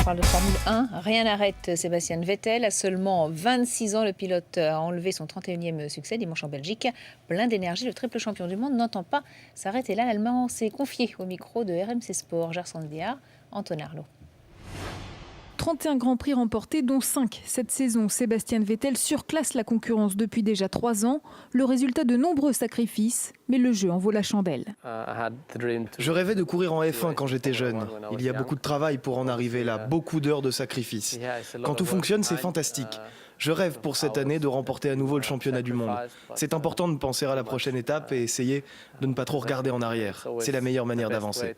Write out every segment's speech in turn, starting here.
parle de Formule 1. Rien n'arrête Sébastien Vettel. À seulement 26 ans, le pilote a enlevé son 31e succès dimanche en Belgique. Plein d'énergie, le triple champion du monde n'entend pas s'arrêter là. L'Allemand s'est confié au micro de RMC Sport. Gerson Diar, Anton Arnaud. 31 Grands Prix remportés, dont 5 cette saison. Sébastien Vettel surclasse la concurrence depuis déjà 3 ans. Le résultat de nombreux sacrifices, mais le jeu en vaut la chandelle. Je rêvais de courir en F1 quand j'étais jeune. Il y a beaucoup de travail pour en arriver là, beaucoup d'heures de sacrifice. Quand tout fonctionne, c'est fantastique. Je rêve pour cette année de remporter à nouveau le championnat du monde. C'est important de penser à la prochaine étape et essayer de ne pas trop regarder en arrière. C'est la meilleure manière d'avancer.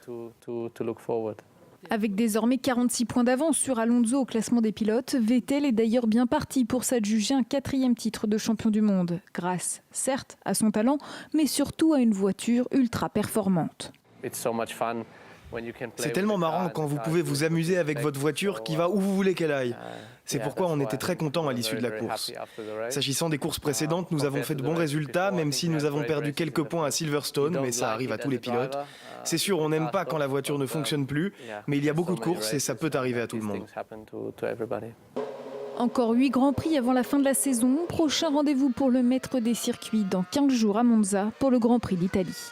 Avec désormais 46 points d'avance sur Alonso au classement des pilotes, Vettel est d'ailleurs bien parti pour s'adjuger un 4e titre de champion du monde, grâce, certes, à son talent, mais surtout à une voiture ultra performante. C'est tellement marrant quand vous pouvez vous amuser avec votre voiture qui va où vous voulez qu'elle aille. C'est pourquoi on était très contents à l'issue de la course. S'agissant des courses précédentes, nous avons fait de bons résultats, même si nous avons perdu quelques points à Silverstone, mais ça arrive à tous les pilotes. C'est sûr, on n'aime pas quand la voiture ne fonctionne plus, mais il y a beaucoup de courses et ça peut arriver à tout le monde. Encore 8 Grands Prix avant la fin de la saison. Prochain rendez-vous pour le maître des circuits dans 15 jours à Monza pour le Grand Prix d'Italie.